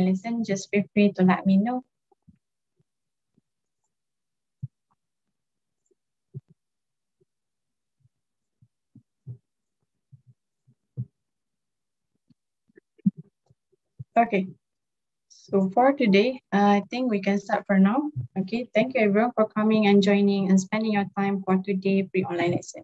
online lesson, just feel free to let me know. Okay, so for today, I think we can start for now. Okay, thank you everyone for coming and joining and spending your time for today free online lesson.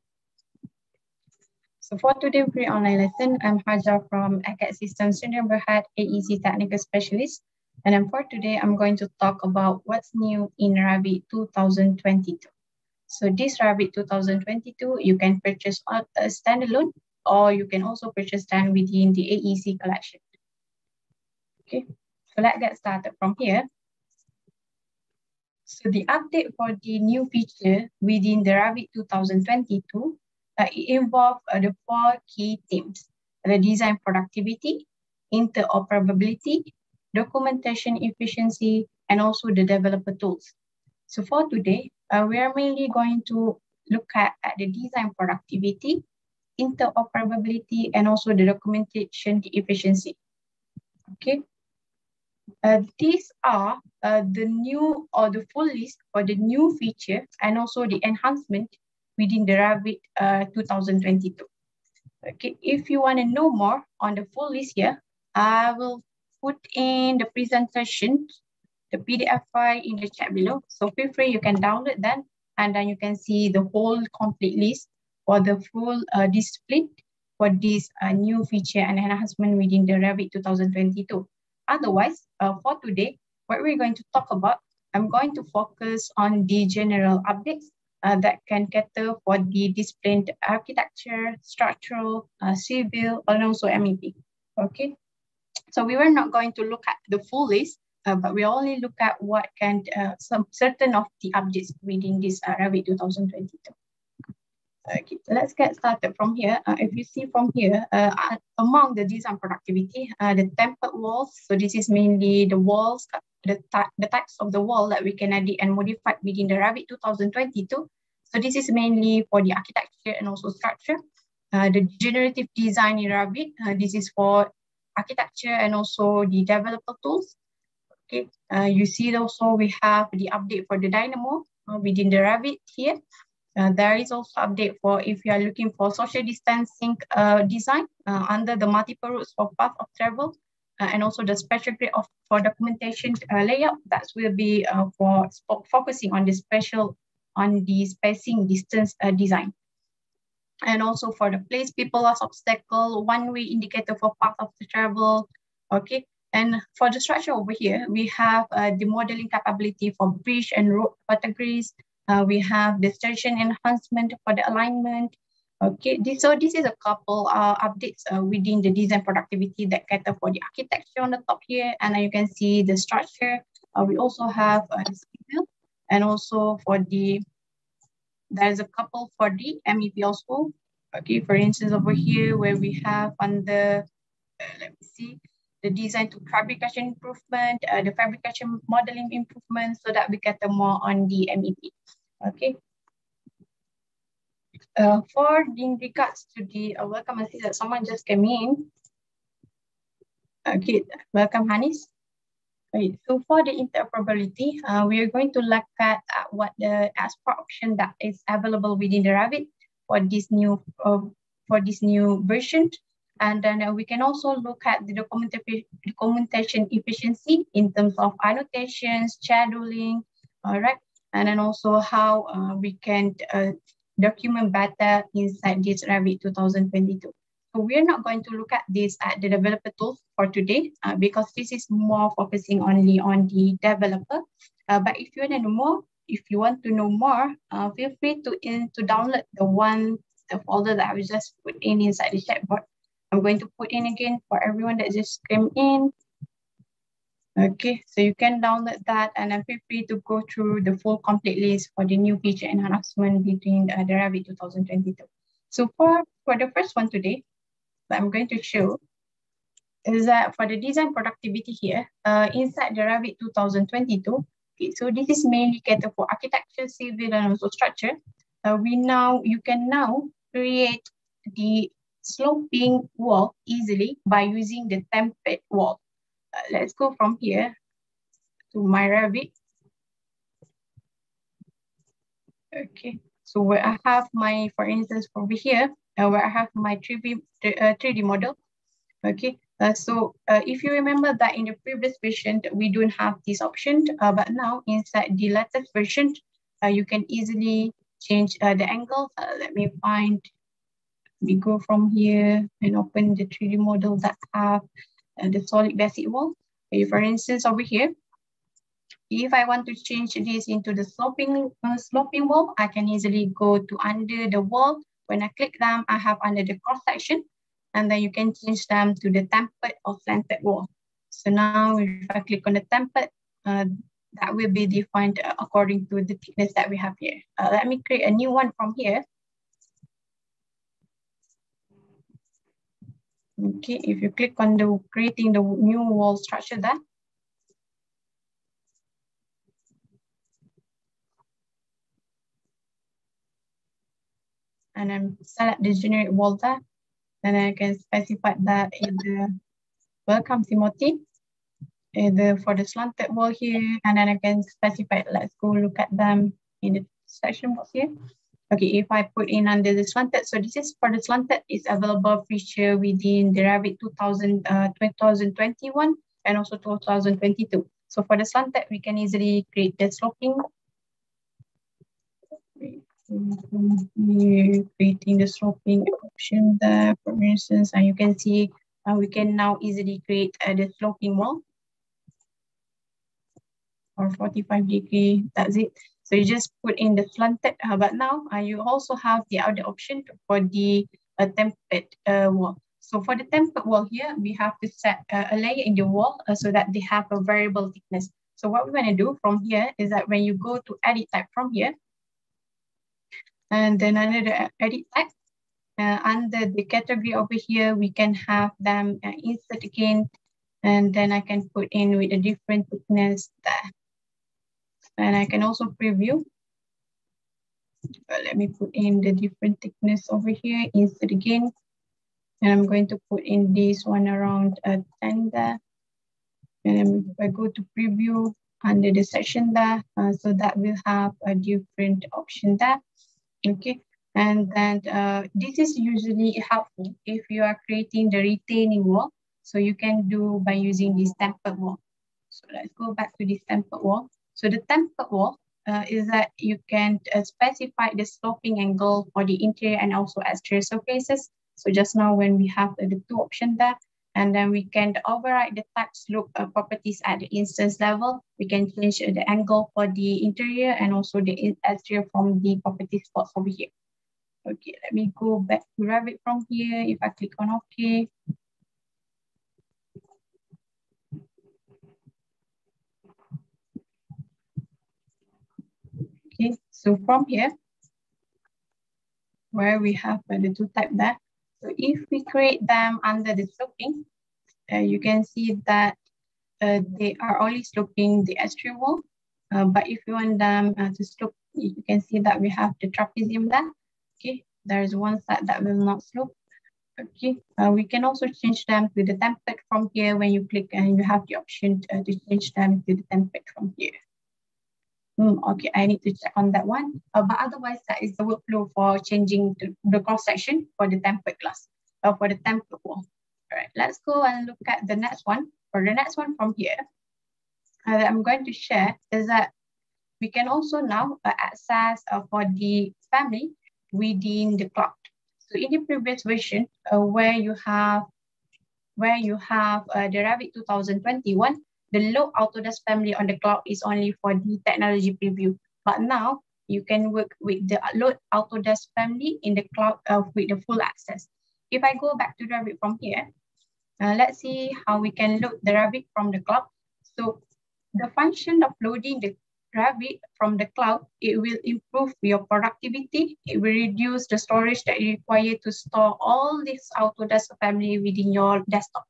So for today's free online lesson, I'm Hajar from Acadsystems Senior Berhad AEC Technical Specialist. And then for today, I'm going to talk about what's new in Revit 2022. So this Revit 2022, you can purchase a standalone, or you can also purchase them within the AEC collection. Okay, so let's get started from here. So the update for the new feature within the Revit 2022, it involves the 4 key themes: the design productivity, interoperability, documentation efficiency, and also the developer tools. So for today, we are mainly going to look at the design productivity, interoperability, and also the documentation efficiency. Okay. These are the new or the full list for the new feature and also the enhancement within the Revit 2022. Okay, if you want to know more on the full list here, I will put in the presentation, the PDF file in the chat below. So feel free, you can download that, and then you can see the whole complete list for the full display for this new feature and enhancement within the Revit 2022. Otherwise, for today, what we're going to talk about, I'm going to focus on the general updates that can cater for the displayed architecture, structural, civil, and also MEP. Okay, so we were not going to look at the full list, but we only look at what can some certain of the updates within this Revit 2022. Okay, so let's get started from here. If you see from here, among the design productivity, the template walls, so this is mainly the walls, the types of the wall that we can edit and modify within the Revit 2022. So this is mainly for the architecture and also structure. The generative design in Revit, this is for architecture and also the developer tools. Okay, you see also we have the update for the Dynamo within the Revit here. There is also update for if you are looking for social distancing design under the multiple routes for path of travel, and also the special grade for documentation layout. That will be for focusing on the spacing distance design. And also for the place, people, loss obstacle, one-way indicator for path of the travel. Okay, and for the structure over here, we have the modeling capability for bridge and road categories. We have the station enhancement for the alignment. Okay, so this is a couple updates within the design productivity that cater for the architecture on the top here, and you can see the structure. We also have the civil, and also for there's a couple for the MEP also. Okay, for instance, over here where we have under, let me see, the design to fabrication improvement, the fabrication modeling improvement, so that we cater more on the MEP. Okay. In regards to the welcome, I see that someone just came in. Okay, welcome, Hanis. Okay, so for the interoperability, we are going to look at what the export option that is available within the Revit for this new version. And then we can also look at the documentation efficiency in terms of annotations, scheduling, all right? And then also how we can document better inside this Revit 2022. So we're not going to look at this at the developer tools for today because this is more focusing only on the developer. But if you want to know more, feel free to download the folder that I was just put inside the chat board. I'm going to put in again for everyone that just came in. Okay, so you can download that and then feel free to go through the full complete list for the new feature enhancement between the Revit 2022. So for the first one today, that I'm going to show is that for the design productivity here, inside the Revit 2022, okay, so this is mainly catered for architecture, civil, and also structure. You can now create the sloping wall easily by using the template wall. Let's go from here to my Revit. Okay, so where I have my, for instance, over here, where I have my 3D model. Okay, if you remember that in the previous version, we don't have this option, but now inside the latest version, you can easily change the angle. Let me go from here and open the 3D model that have the solid basic wall. Okay, for instance, over here, if I want to change this into the sloping wall, I can easily go to under the wall. When I click them, I have under the cross section, and then you can change them to the template or slanted wall. So now if I click on the template, that will be defined according to the thickness that we have here. Let me create a new one from here. Okay, if you click on the creating the new wall structure there, and then select the generate wall there, and I can specify that in the welcome Timothy, for the slanted wall here, and then I can specify, let's go look at them in the section box here. Okay, if I put in under the slanted, so this is for the slanted, is available feature within the Revit 2021 and also 2022. So for the slanted, we can easily create the sloping. Creating the sloping option there, for instance, and you can see we can now easily create the sloping wall or 45 degree, that's it. So you just put in the slanted, but now you also have the other option for the template wall. So for the template wall here, we have to set a layer in the wall so that they have a variable thickness. So what we're going to do from here is that when you go to edit type from here, and then under the edit type, under the category over here, we can have them insert again, and then I can put in with a different thickness there. And I can also preview. Let me put in the different thickness over here, insert again. And I'm going to put in this one around 10 there. And then if I go to preview under the section there, so that will have a different option there. Okay, and then this is usually helpful if you are creating the retaining wall. So you can do by using this template wall. So let's go back to this template wall. So the template wall is that you can specify the sloping angle for the interior and also exterior surfaces. So just now when we have the two options there, and then we can override the type slope properties at the instance level. We can change the angle for the interior and also the exterior from the property spots over here. Okay, let me go back to Revit from here. If I click on OK. Okay, so from here, where we have the two types there. So if we create them under the sloping, you can see that they are only sloping the exterior wall. But if you want them to slope, you can see that we have the trapezium there. Okay, there is one side that will not slope. Okay, we can also change them to the template from here. When you click, and you have the option to change them to the template from here. Okay, I need to check on that one. But otherwise, that is the workflow for changing the cross section for the template class, for the template wall. All right, let's go and look at the next one. For the next one from here, that I'm going to share is that we can also now access for the family within the cloud. So in the previous version, where you have the Revit 2021, the load Autodesk Family on the cloud is only for the technology preview. But now you can work with the load Autodesk Family in the cloud with the full access. If I go back to Revit from here, let's see how we can load the Revit from the cloud. So the function of loading the Revit from the cloud, it will improve your productivity. It will reduce the storage that you require to store all this Autodesk Family within your desktop.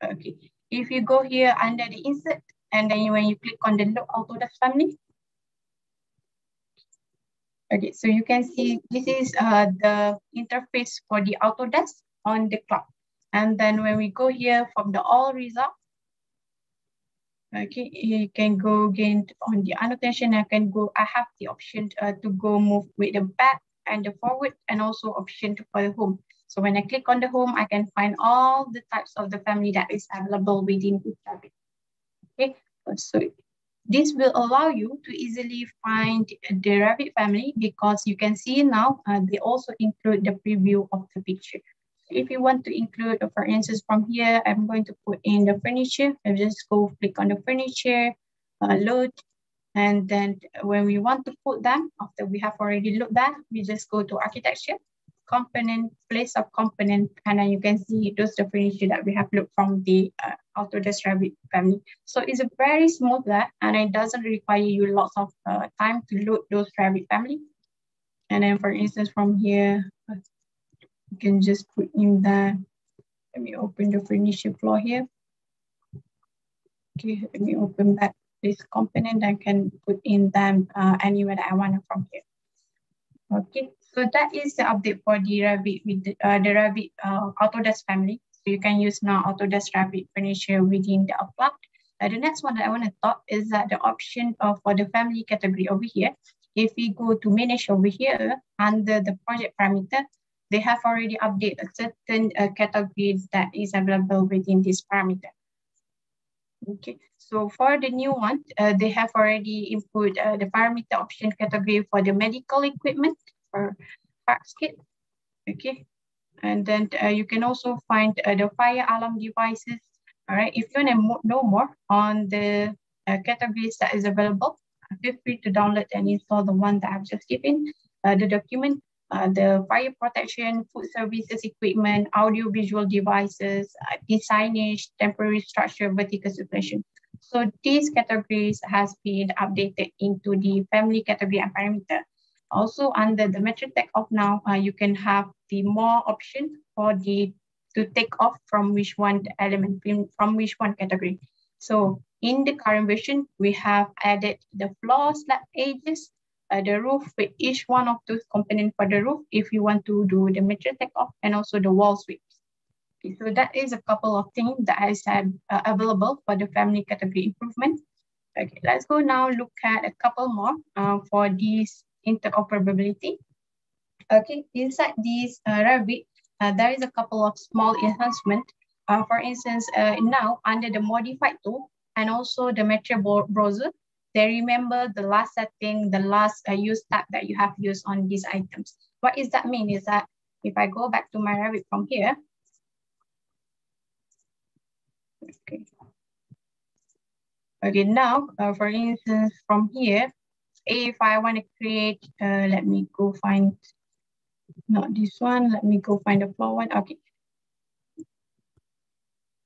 Okay, if you go here under the insert, and then when you click on the load Autodesk Family, okay, so you can see this is the interface for the Autodesk on the cloud. And then when we go here from the all result, Okay, you can go again on the annotation. I have the option to go move with the back and the forward, and also option for the home. So when I click on the home, I can find all the types of the family that is available within each Revit. Okay, so this will allow you to easily find the Revit family, because you can see now they also include the preview of the picture. If you want to include, for instance, from here, I'm going to put in the furniture. I'll just go click on the furniture, load, and then when we want to put them, after we have already looked that, we just go to architecture, component, place of component, and then you can see those the furniture that we have looked from the Autodesk Revit family. So it's a very smooth that, and it doesn't require you lots of time to load those Revit family. And then for instance, from here, you can just put in the, let me open the furniture floor here. Okay, let me open back this component. I can put in them anywhere that I want from here. Okay, so that is the update for the Revit with the Revit Autodesk family. So you can use now Autodesk Revit furniture within the upload. The next one that I want to talk is that the option for the family category over here. If we go to manage over here under the project parameter, they have already updated a certain categories that is available within this parameter. Okay, so for the new one, they have already input the parameter option category for the medical equipment or hardscape. Okay, and then you can also find the fire alarm devices. All right, if you want to know more on the categories that is available, feel free to download and install the one that I've just given, the document. The fire protection, food services equipment, audio-visual devices, signage, temporary structure, vertical suspension. So these categories has been updated into the family category and parameter. Also under the metric tag of now, you can have the more option for the to take off from which one element, from which one category. So in the current version, we have added the floor slab edges, the roof with each one of those components for the roof if you want to do the material take off, and also the wall sweeps. Okay, so that is a couple of things that I said available for the family category improvement. Okay, let's go now look at a couple more for this interoperability. Okay, inside this Revit, there is a couple of small enhancements. For instance, now under the modified tool and also the material browser, they remember the last setting, the last use tab that you have used on these items. What does that mean is that if I go back to my Revit from here, okay, now, for instance, from here, if I want to create, let me go find, not this one, let me go find the floor one, okay.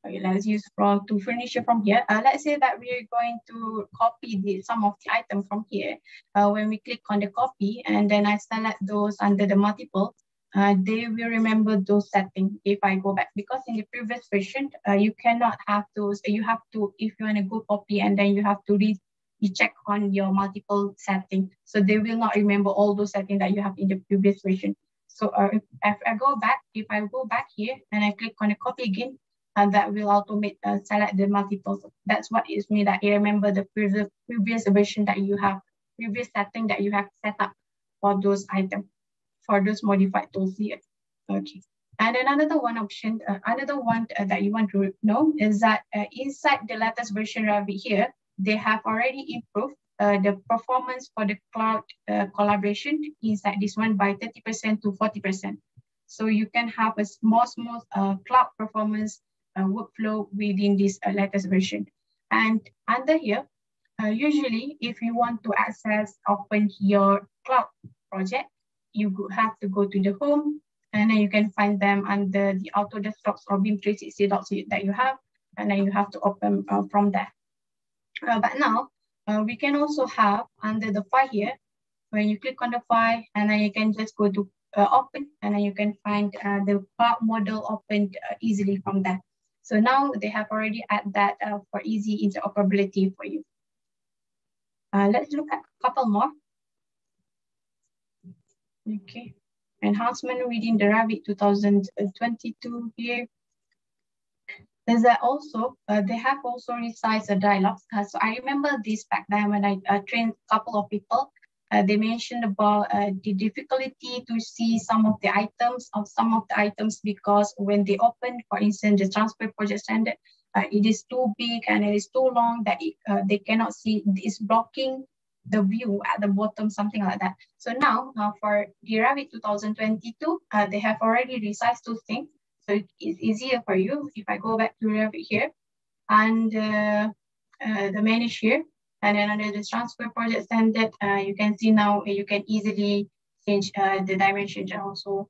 Okay, let's use floor to furniture from here. Let's say that we're going to copy some of the items from here. When we click on the copy and then I select those under the multiple, they will remember those settings if I go back, because in the previous version, you cannot have those. You have to, if you want to go copy and then you have to recheck on your multiple setting. So they will not remember all those settings that you have in the previous version. So if I go back here and I click on the copy again, and that will automate select the multiples. That's what it means that you remember the previous version that you have, previous setting that you have set up for those items, for those modified tools here. Okay. And another one option, another one that you want to know is that inside the latest version Revit here, they have already improved the performance for the cloud collaboration inside this one by 30% to 40%. So you can have a small cloud performance workflow within this latest version. And under here, usually if you want to access, open your cloud project, you have to go to the home, and then you can find them under the Autodesk docs or BIM 360 docs that you have, and then you have to open from there. But now, we can also have under the file here, when you click on the file, and then you can just go to open, and then you can find the cloud model opened easily from there. So now they have already added that for easy interoperability for you. Let's look at a couple more. Okay, enhancement within the Revit 2022 here. is that also they have also resized the dialogues. So I remember this back then when I trained a couple of people. They mentioned about the difficulty to see some of the items because when they open, for instance, the transfer project standard, it is too big and it is too long that they cannot see. It's blocking the view at the bottom, something like that. So now for the Revit 2022, they have already resized those things. So it's easier for you. If I go back to Revit here and the manage here, and then under the transfer project standard, you can see now you can easily change the dimensions and also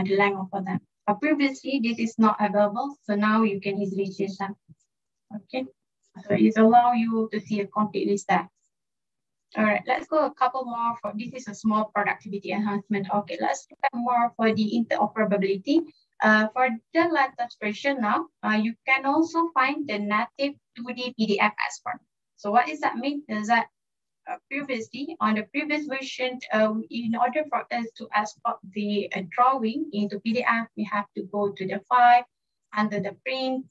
the length of them. But previously, this is not available. So now you can easily change them. Okay. So it allows you to see a complete stack. All right, let's go a couple more for this is a small productivity enhancement. Okay, let's look at more for the interoperability. For the latest version now, you can also find the native 2D PDF export. So what does that mean? Is that previously on the previous version, in order for us to export the drawing into PDF, we have to go to the file under the print,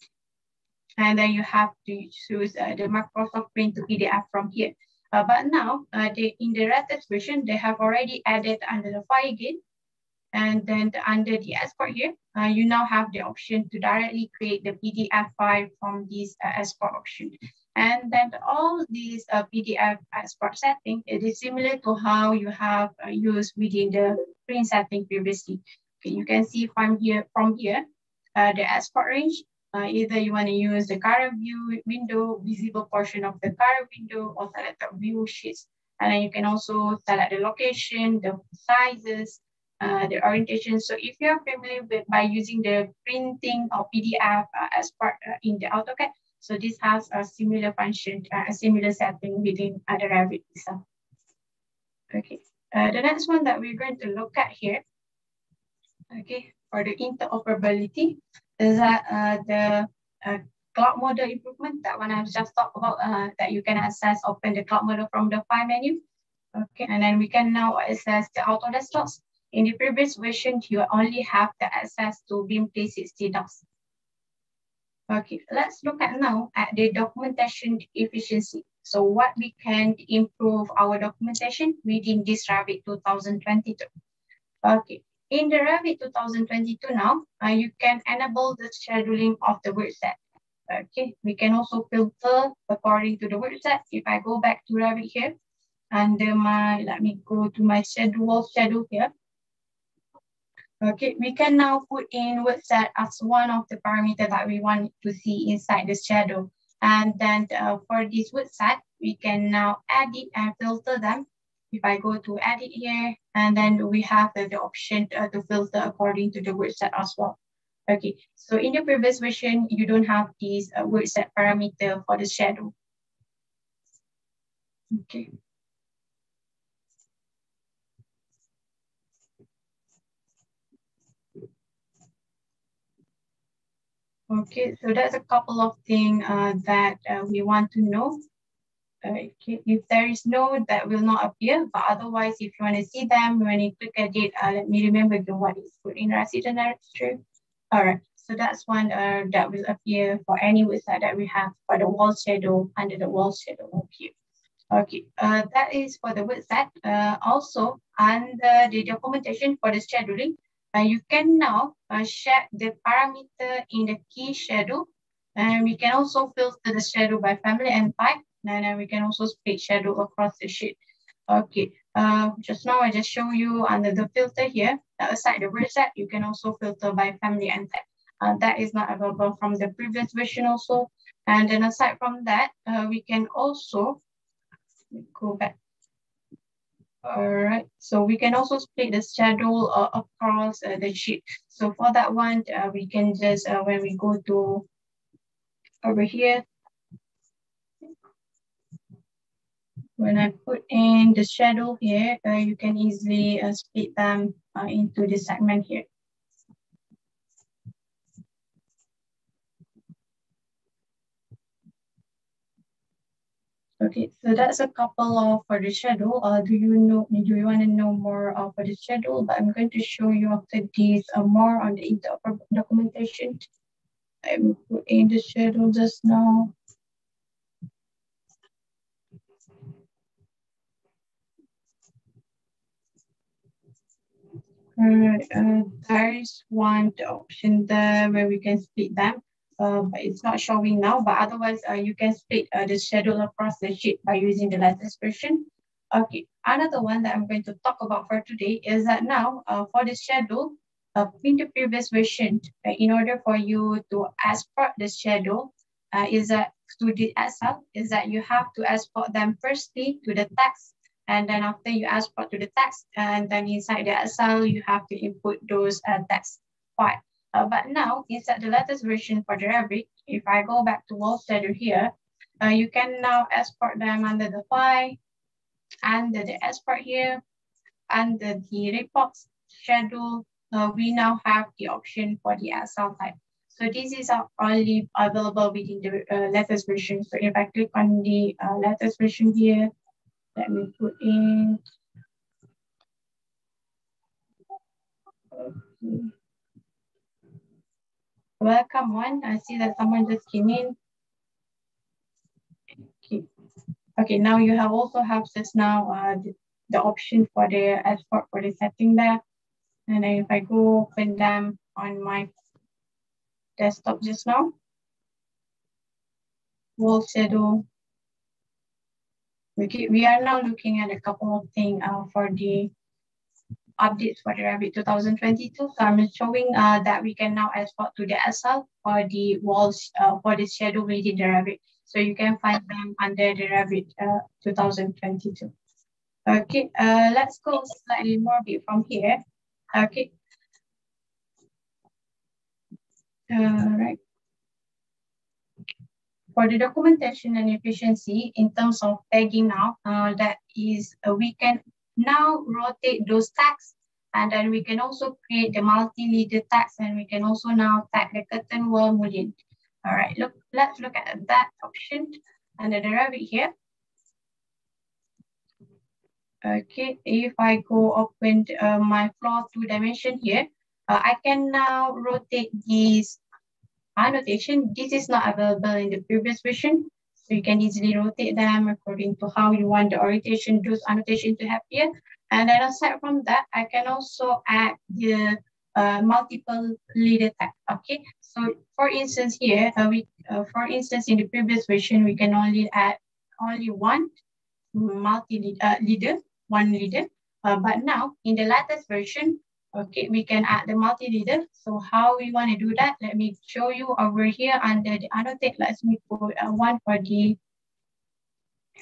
and then you have to choose the Microsoft Print to PDF from here. But now, in the latest version, they have already added under the file again. And then under the export here, you now have the option to directly create the PDF file from this export option. And then all these PDF export setting, it is similar to how you have used within the print setting previously. Okay, you can see from here, the export range. Either you want to use the current view window, visible portion of the current window, or select the view sheets. And then you can also select the location, the sizes, the orientation. So if you're familiar with by using the printing or PDF export in the AutoCAD, so this has a similar function, a similar setting within the Revit itself. Okay, the next one that we're going to look at here, okay, for the interoperability, is that the cloud model improvement, that one I've just talked about, that you can access, open the cloud model from the file menu. Okay, and then we can now access the Autodesk docs. In the previous version, you only have the access to BIM 360 docs. Okay, let's look at now at the documentation efficiency. So what we can improve our documentation within this Revit 2022. Okay, in the Revit 2022 now, you can enable the scheduling of the work set. Okay, we can also filter according to the work set. If I go back to Revit here, under my, let me go to my schedule here. Okay, we can now put in work set as one of the parameters that we want to see inside the schedule. And then for this work set, we can now edit and filter them. If I go to edit here, and then we have the option to filter according to the work set as well. Okay, so in the previous version, you don't have these work set parameter for the schedule. Okay. Okay, so that's a couple of things that we want to know. Okay, if there is no, that will not appear, but otherwise, if you want to see them, when you click at it, let me remember what is put in Resizing directory. All right, so that's one that will appear for any website that we have for the wall shadow under the wall shadow here. Okay, that is for the website. Also, under the documentation for the scheduling, you can now set the parameter in the key schedule, and we can also filter the schedule by family and type, and then we can also split schedule across the sheet. Okay, just now I just show you under the filter here, aside the word set, you can also filter by family and type. That is not available from the previous version also. And then aside from that, we can also go back. All right, so we can also split the schedule across the sheet. So for that one, we can just, when we go to over here, when I put in the schedule here, you can easily split them into the segment here. Okay, so that's a couple of for the schedule. Do you want to know more for the schedule? But I'm going to show you after this more on the documentation. I'm putting the schedule just now. There is one option there where we can split them, but it's not showing now. But otherwise, you can split the schedule across the sheet by using the latest version. Okay, another one that I'm going to talk about for today is that now for the schedule, in the previous version, in order for you to export the schedule, is that to the Excel, is that you have to export them firstly to the text, and then after you export to the text, and then inside the Excel, you have to input those text file. But now, inside the latest version for the Revit, if I go back to wall schedule here, you can now export them under the file, under the export here, under the reports schedule. We now have the option for the Excel type. So this is only available within the latest version. So if I click on the latest version here, let me put in. Okay. Welcome one. I see that someone just came in. Okay. Okay, now you have also have just now the option for the export for the setting there. And then if I go open them on my desktop just now, wall schedule. Okay, we are now looking at a couple of things for the updates for the Revit 2022. So I'm showing that we can now export to the Excel for the walls for the schedule within the Revit. So you can find them under the Revit 2022. Okay, let's go slightly more bit from here. Okay. Right. For the documentation and efficiency in terms of tagging now, that is we can now rotate those tags, and then we can also create the multi-leader tags, and we can also now tag the curtain wall mullion. All right, let's look at that option under the Revit here. Okay, if I go open my floor 2 dimension here, I can now rotate these annotation. This is not available in the previous version, so you can easily rotate them according to how you want the orientation, those annotation to have here. And then aside from that, I can also add the multiple leader tag. Okay, so for instance here, for instance in the previous version, we can only add only one leader, one leader. But now in the latest version, okay, we can add the multi-leader. So how we want to do that? Let me show you over here under the annotate. Let me put one for the,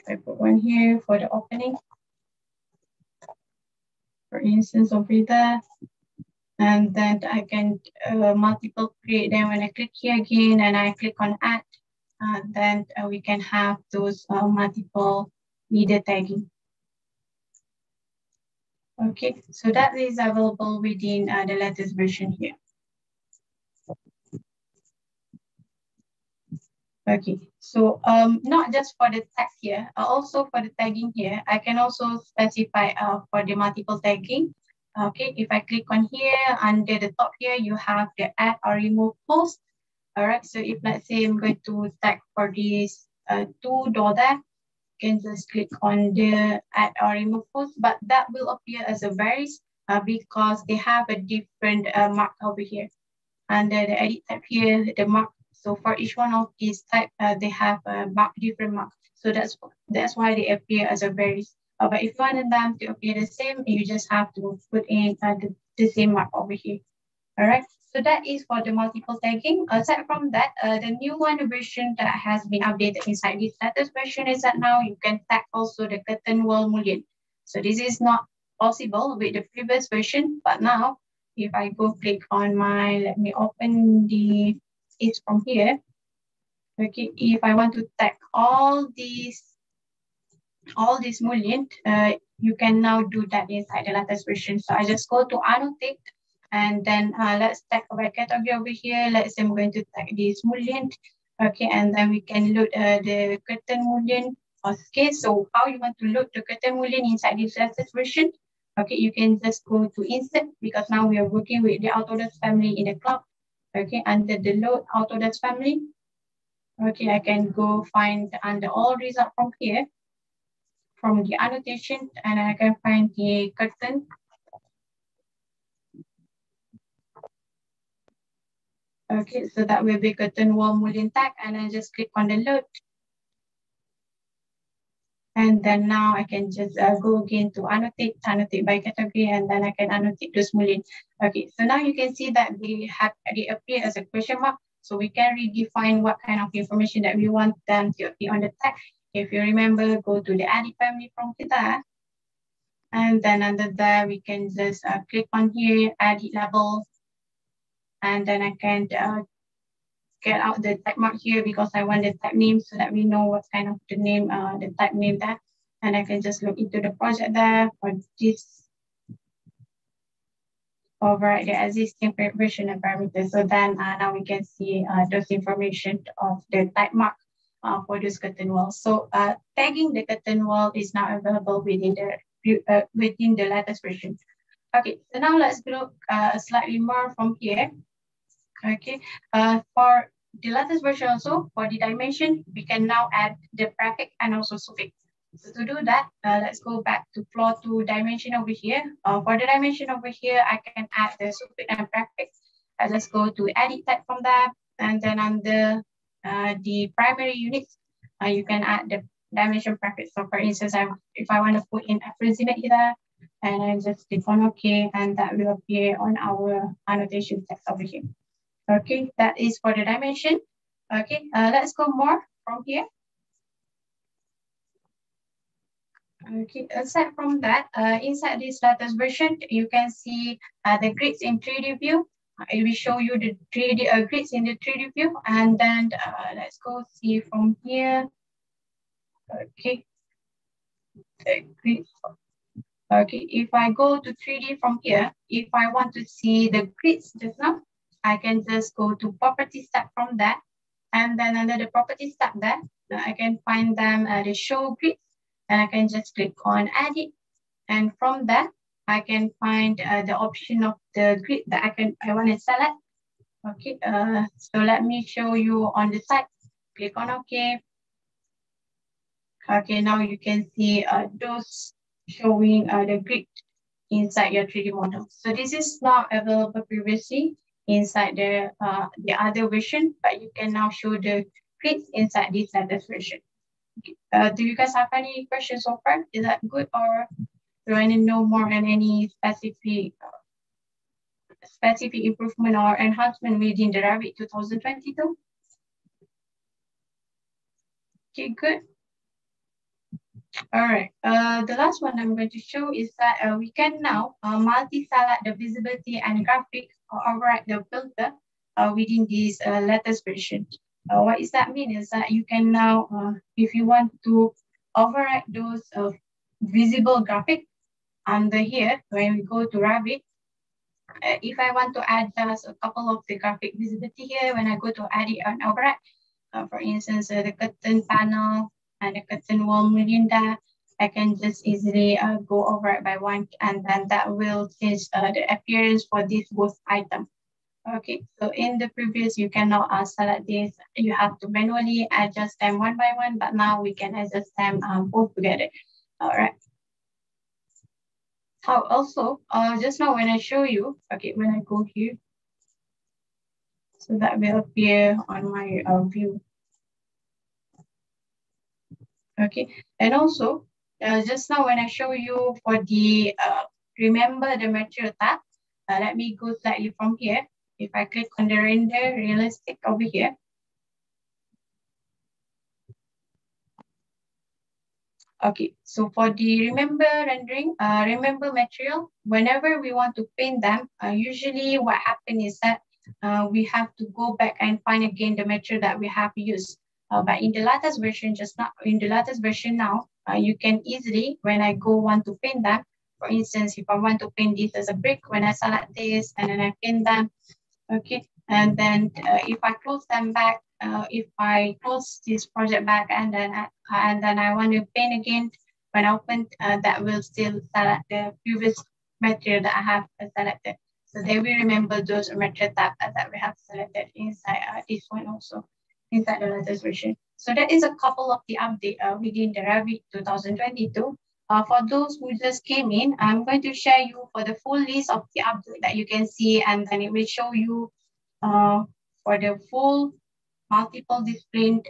I put one here for the opening. For instance, over there. And then I can multiple create them when I click here again and I click on add. Then we can have those multiple leader tagging. Okay, so that is available within the latest version here. Okay, so not just for the text here, also for the tagging here, I can also specify for the multiple tagging. Okay, if I click on here, under the top here, you have the add or remove post. All right, so if let's say I'm going to tag for this two door there, you can just click on the add or remove post, but that will appear as a varies because they have a different mark over here. Under the edit tab here, the mark. So for each one of these type, they have a mark, different mark. So that's why they appear as a varies. But if you want them to appear the same, you just have to put in the same mark over here. All right. So that is for the multiple tagging. Aside from that, the new one version that has been updated inside this latest version is that now you can tag also the curtain wall mullion. So this is not possible with the previous version, but now if I go click on my, let me open the, it's from here. Okay, if I want to tag all these mullion, you can now do that inside the latest version. So I just go to annotate, and then let's tag by category over here. Let's say I'm going to tag this mullion. Okay, and then we can load the curtain mullion. Okay, so how you want to load the curtain mullion inside this latest version? Okay, you can just go to insert, because now we are working with the Autodesk family in the cloud. Okay, under the load Autodesk Family. Okay, I can go find under all result from here, from the annotation, and I can find the curtain. Okay, so that will be curtain wall mullion tag, and I just click on the load. And then now I can just go again to annotate by category, and then I can annotate those mullion. Okay, so now you can see that they appear as a question mark. So we can redefine what kind of information that we want them to appear on the tag. If you remember, go to the edit family from kita. And then under there, we can just click on here, edit level. And then I can get out the type mark here because I want the type name so that we know what kind of the name, the type name there. And I can just look into the project there for this, override the existing version and parameters. So then now we can see those information of the type mark for this curtain wall. So tagging the curtain wall is now available within the latest version. Okay, so now let's look slightly more from here. Okay, for the latest version also, for the dimension, we can now add the prefix and also suffix. So to do that, let's go back to floor to dimension over here. For the dimension over here, I can add the suffix and prefix. I just go to edit type from that, and then under the primary units, you can add the dimension prefix. So for instance, if I want to put in approximate here, and I just click on OK, and that will appear on our annotation text over here. Okay, that is for the dimension. Okay, let's go more from here. Okay, aside from that, inside this latest version, you can see the grids in 3D view. It will show you the 3D grids in the 3D view, and then let's go see from here. Okay, the grids. Okay, if I go to 3D from here, if I want to see the grids just now, I can just go to Properties tab from that, and then under the Properties tab there, I can find them the Show Grids, and I can just click on Edit, and from that I can find the option of the grid that I want to select. Okay, so let me show you on the side. Click on OK. Okay, now you can see those showing the grid inside your 3D model. So this is not available previously inside the other version, but you can now show the grids inside this latest version. Do you guys have any questions so far? Is that good, or do I need to know more on any specific improvement or enhancement within the Revit 2022? Okay, good. All right, the last one I'm going to show is that we can now multi-select the visibility and graphics or override the filter within this latest version. What does that mean is that you can now, if you want to override those visible graphics under here, when we go to Revit, if I want to add just a couple of the graphic visibility here, when I go to edit and override, for instance, the curtain panel and the curtain wall Melinda, I can just easily go over it by one, and then that will change the appearance for this both items. Okay, so in the previous, you cannot select this. You have to manually adjust them one by one, but now we can adjust them both together. All right. How also, just now when I show you, okay, when I go here, so that will appear on my view. Okay, and also, just now when I show you for the remember the material tab, let me go slightly from here. If I click on the render realistic over here, okay, so for the remember rendering, remember material, whenever we want to paint them, usually what happens is that we have to go back and find again the material that we have used. But in the latest version, now, you can easily, when I go want to paint them, for instance, if I want to paint this as a brick, when I select this and then I paint them, okay, and then if I close them back, if I close this project back and then I want to paint again, when I open, that will still select the previous material that I have selected. So they will remember those meta tab that we have selected inside this one also, inside the latest version. So that is a couple of the update within the Revit 2022. For those who just came in, I'm going to share you for the full list of the update that you can see, and then it will show you for the full multiple different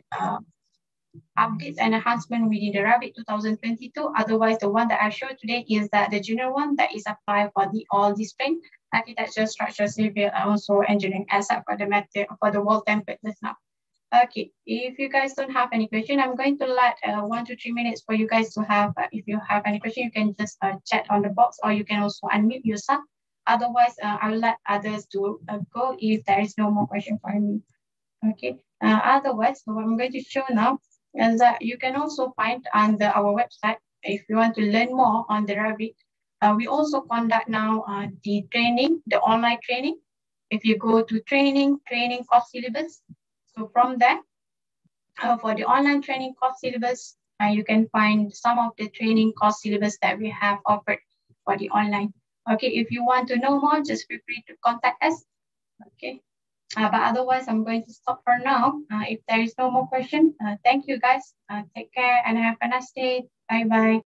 updates and enhancement within the Revit 2022. Otherwise, the one that I showed today is that the general one that is applied for the all discipline, architecture, structure, civil, and also engineering, except for the method for the wall template just now. Okay, if you guys don't have any question, I'm going to let 1 to 3 minutes for you guys to have, if you have any question, you can just chat on the box, or you can also unmute yourself. Otherwise, I will let others to go if there is no more question for me. Okay, otherwise, so what I'm going to show now is that you can also find on our website, if you want to learn more on the Revit, we also conduct now the training, the online training. If you go to training course syllabus, so from there, for the online training course syllabus, you can find some of the training course syllabus that we have offered for the online. Okay, if you want to know more, just feel free to contact us. Okay. But otherwise, I'm going to stop for now. If there is no more question, thank you guys. Take care and have a nice day. Bye-bye.